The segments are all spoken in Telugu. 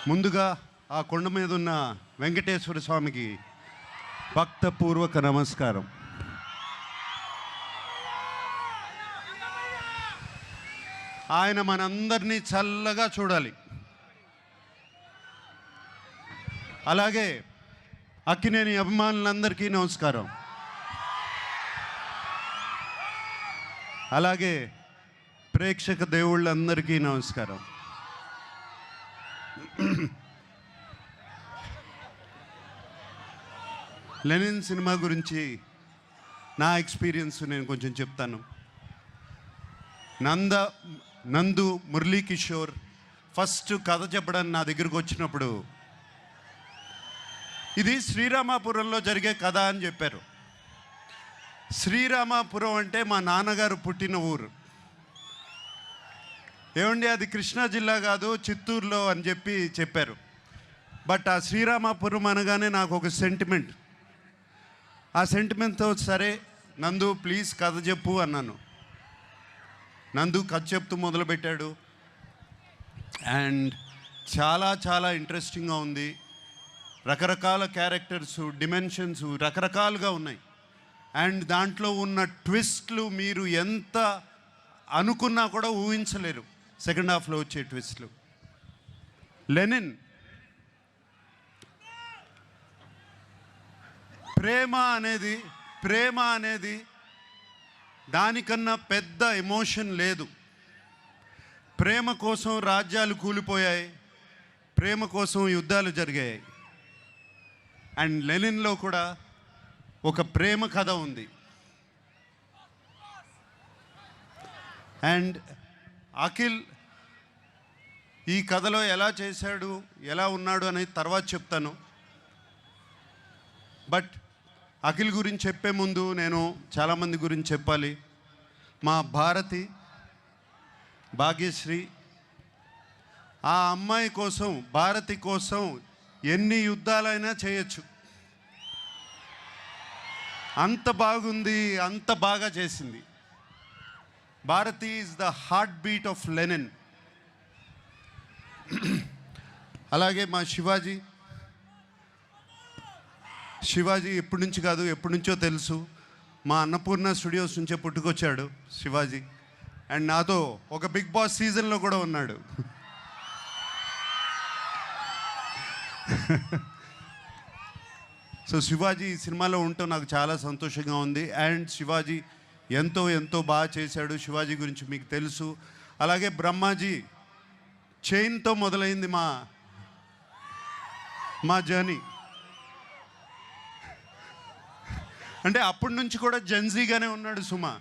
ముందుగా ఆ కొండ మీద ఉన్న వెంకటేశ్వర స్వామికి భక్తపూర్వక నమస్కారం. ఆయన మనందరినీ చల్లగా చూడాలి. అలాగే అక్కినేని అభిమానులందరికీ నమస్కారం. అలాగే ప్రేక్షక దేవుళ్ళందరికీ నమస్కారం. లెనిన్ సినిమా గురించి నా ఎక్స్పీరియన్స్ నేను కొంచెం చెప్తాను. నందు మురళీ కిషోర్ ఫస్ట్ కథ చెప్పడానికి నా దగ్గరకు వచ్చినప్పుడు ఇది శ్రీరామాపురంలో జరిగే కథ అని చెప్పారు. శ్రీరామాపురం అంటే మా నాన్నగారు పుట్టిన ఊరు. ఏమండి అది కృష్ణా జిల్లా కాదు, చిత్తూరులో అని చెప్పారు. బట్ ఆ శ్రీరామాపురం అనగానే నాకు ఒక సెంటిమెంట్. ఆ సెంటిమెంట్తో సరే నందు ప్లీజ్ కథ చెప్పు అన్నాను. నందు కథ చెప్తూ మొదలుపెట్టాడు. అండ్ చాలా చాలా ఇంట్రెస్టింగ్గా ఉంది. రకరకాల క్యారెక్టర్స్, డిమెన్షన్స్ రకరకాలుగా ఉన్నాయి. అండ్ దాంట్లో ఉన్న ట్విస్ట్లు మీరు ఎంత అనుకున్నా కూడా ఊహించలేరు. సెకండ్ హాఫ్లో వచ్చే ట్విస్ట్లు. లెనిన్ ప్రేమ అనేది దానికన్నా పెద్ద ఎమోషన్ లేదు. ప్రేమ కోసం రాజ్యాలు కూలిపోయాయి, ప్రేమ కోసం యుద్ధాలు జరిగాయి. అండ్ లెనిన్లో కూడా ఒక ప్రేమ కథ ఉంది. అండ్ అఖిల్ ఈ కథలో ఎలా చేశాడు, ఎలా ఉన్నాడు అనేది తర్వాత చెప్తాను. బట్ అఖిల్ గురించి చెప్పే ముందు నేను చాలామంది గురించి చెప్పాలి. మా భాగ్యశ్రీ, ఆ అమ్మాయి కోసం, భారతి కోసం ఎన్ని యుద్ధాలైనా చేయొచ్చు. అంత బాగుంది, అంత బాగా చేసింది. Bharathi is the heart beat of Lenin. అలాగే మా శివాజీ ఎప్పటి నుంచి కాదు, ఎప్పటి నుంచో తెలుసు. మా అన్నపూర్ణ స్టూడియోస్ నుంచే పుట్టుకొచ్చాడు శివాజీ. అండ్ నాతో ఒక బిగ్ బాస్ సీజన్లో కూడా ఉన్నాడు. సో శివాజీ ఈ సినిమాలో ఉంటూ నాకు చాలా సంతోషంగా ఉంది. అండ్ శివాజీ ఎంతో ఎంతో బాగా చేశాడు. శివాజీ గురించి మీకు తెలుసు. అలాగే బ్రహ్మాజీ చైన్తో మొదలైంది మా జర్నీ. అంటే అప్పటి నుంచి కూడా జెన్జీగానే ఉన్నాడు సుమా.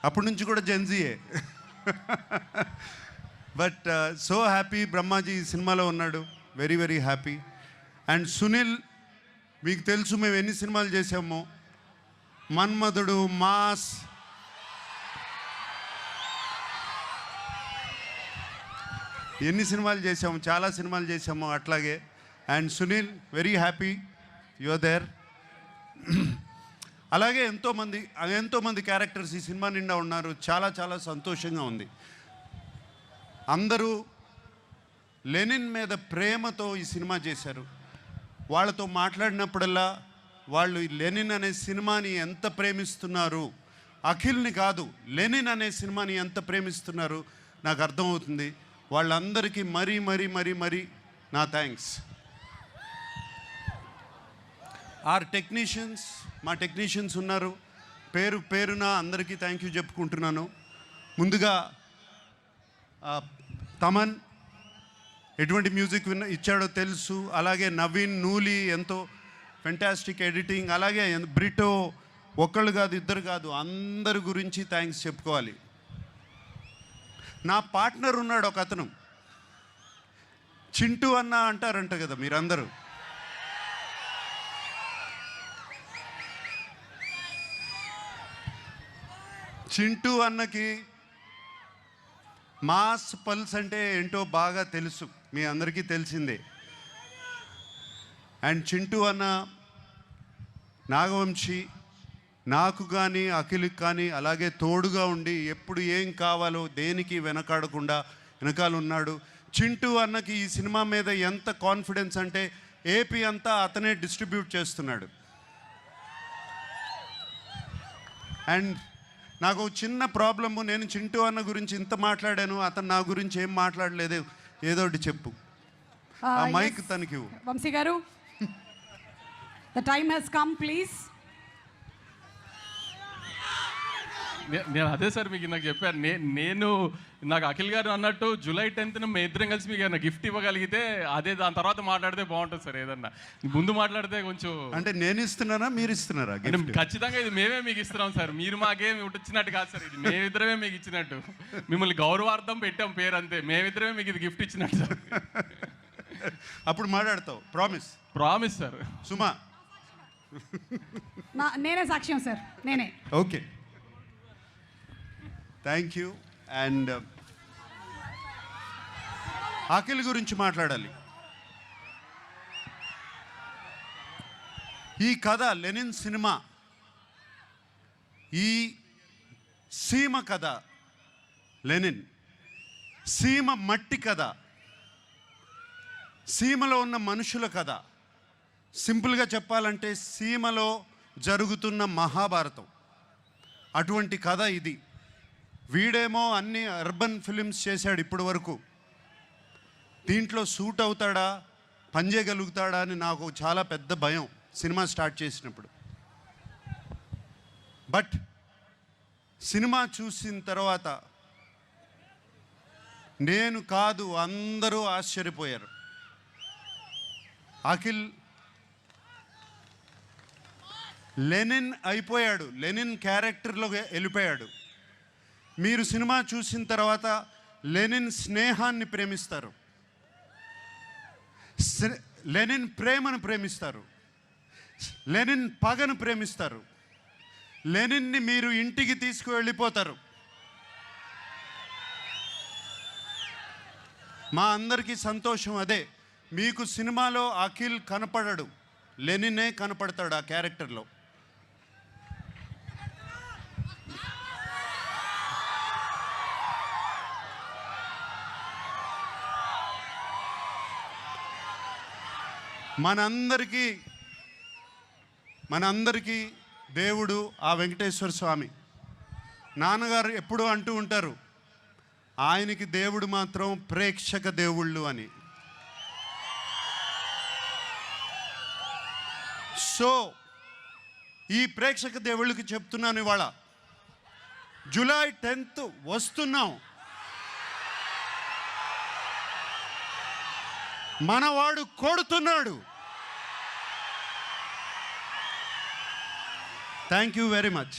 అప్పటి నుంచి కూడా జెన్జీయే. బట్ సో హ్యాపీ బ్రహ్మాజీ ఈ సినిమాలో ఉన్నాడు. Very very happy. And Sunil మీకు తెలుసు మేము ఎన్ని సినిమాలు చేసామో. మన్మధుడు, మాస్, ఎన్ని సినిమాలు చేసాము, చాలా సినిమాలు చేసాము అట్లాగే. And Sunil very happy you are there. అలాగే ఎంతోమంది క్యారెక్టర్స్ ఈ సినిమా నిండా ఉన్నారు. చాలా చాలా సంతోషంగా ఉంది. అందరూ లెనిన్ మీద ప్రేమతో ఈ సినిమా చేశారు. వాళ్ళతో మాట్లాడినప్పుడల్లా వాళ్ళు లెనిన్ అనే సినిమాని ఎంత ప్రేమిస్తున్నారు, అఖిల్ని కాదు లెనిన్ అనే సినిమాని ఎంత ప్రేమిస్తున్నారు నాకు అర్థమవుతుంది. వాళ్ళందరికీ మరీ నా థ్యాంక్స్. మా టెక్నీషియన్స్ ఉన్నారు. పేరున అందరికీ థ్యాంక్ యూ చెప్పుకుంటున్నాను. ముందుగా తమన్ ఎటువంటి మ్యూజిక్ ఇచ్చాడో తెలుసు. అలాగే నవీన్, నూలి ఎంతో ఫెంటాస్టిక్ ఎడిటింగ్. అలాగే బ్రిటో ఒక్కళ్ళు కాదు, ఇద్దరు కాదు, అందరి గురించి థ్యాంక్స్ చెప్పుకోవాలి. నా పార్ట్నర్ ఉన్నాడు ఒక అతను, చింటూ అన్న అంటారంట కదా మీరందరూ. చింటూ అన్నకి మాస్ పల్స్ అంటే ఏంటో బాగా తెలుసు, మీ అందరికీ తెలిసిందే. అండ్ చింటూ అన్న, నాగవంశీ నాకు కానీ అఖిల్కి కానీ అలాగే తోడుగా ఉండి ఎప్పుడు ఏం కావాలో దేనికి వెనకాడకుండా వెనకాల ఉన్నాడు. చింటూ అన్నకి ఈ సినిమా మీద ఎంత కాన్ఫిడెన్స్ అంటే ఏపీ అంతా అతనే డిస్ట్రిబ్యూట్ చేస్తున్నాడు. అండ్ నాకు చిన్న ప్రాబ్లము, నేను చింటూ అన్న గురించి ఇంత మాట్లాడాను, అతను నా గురించి ఏం మాట్లాడలేదు, ఏదో ఒకటి చెప్పు. ఆ మైక్ తనకి Vamshi garu, the time has come please. నేను అదే సార్ మీకు నాకు చెప్పాను, నేను నాకు అఖిల్ గారు అన్నట్టు జూలై 10th మేము ఇద్దరం కలిసి మీకు ఏదైనా గిఫ్ట్ ఇవ్వగలిగితే అదే దాని తర్వాత మాట్లాడితే బాగుంటుంది సార్. ఏదన్నా ముందు మాట్లాడితే కొంచెం అంటే నేను ఇస్తున్నానా మీరు ఇస్తున్నారా? ఖచ్చితంగా ఇది మేమే మీకు ఇస్తున్నాం సార్, మీరు మాకేమి ఇచ్చినట్టు కాదు సార్, ఇది మేమిద్దరమే మీకు ఇచ్చినట్టు, మిమ్మల్ని గౌరవార్థం పెట్టాం పేరు అంతే, మేమిద్దరమే మీకు ఇది గిఫ్ట్ ఇచ్చినట్టు సార్. అప్పుడు మాట్లాడతావు, ప్రామిస్? Promise sir. సుమా నేనే సాక్ష్యం సార్, నేనే. Okay, thank you. And Akhil గురించి మాట్లాడాలి. ఈ కథ లెనిన్ సినిమా, ఈ సీమ కథ, లెనిన్ సీమ మట్టి కథ, సీమలో ఉన్న మనుషుల కథ. సింపుల్గా చెప్పాలంటే సీమలో జరుగుతున్న మహాభారతం, అటువంటి కథ ఇది. వీడేమో అన్ని అర్బన్ ఫిలిమ్స్ చేశాడు ఇప్పటి వరకు, దీంట్లో సూట్ అవుతాడా, పనిచేయగలుగుతాడా అని నాకు చాలా పెద్ద భయం సినిమా స్టార్ట్ చేసినప్పుడు. బట్ సినిమా చూసిన తర్వాత నేను కాదు అందరూ ఆశ్చర్యపోయారు. అఖిల్ లెనిన్ అయిపోయాడు, లెనిన్ క్యారెక్టర్లో వెళ్ళిపోయాడు. మీరు సినిమా చూసిన తర్వాత లెనిన్ స్నేహాన్ని ప్రేమిస్తారు, లెనిన్ ప్రేమను ప్రేమిస్తారు, లెనిన్ పగను ప్రేమిస్తారు, లెనిన్ని మీరు ఇంటికి తీసుకువెళ్ళిపోతారు. మా అందరికీ సంతోషం అదే. మీకు సినిమాలో అఖిల్ కనపడడు, లెనినే కనపడతాడు ఆ క్యారెక్టర్లో. మనందరికీ దేవుడు ఆ వెంకటేశ్వర స్వామి. నాన్నగారు ఎప్పుడూ అంటూ ఉంటారు, ఆయనకి దేవుడు మాత్రం ప్రేక్షక దేవుళ్ళు అని. సో ఈ ప్రేక్షక దేవుళ్ళకి చెప్తున్నాను, ఇవాళ జూలై 10th వస్తున్నాం, మనవాడు కొడుతున్నాడు. Thank you very much.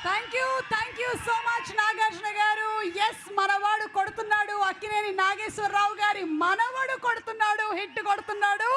Thank you so much Nagarjuna గారు. ఎస్, మనవాడు కొడుతున్నాడు. అక్కినేని నాగేశ్వరరావు గారి మనవడు కొడుతున్నాడు, హిట్ కొడుతున్నాడు.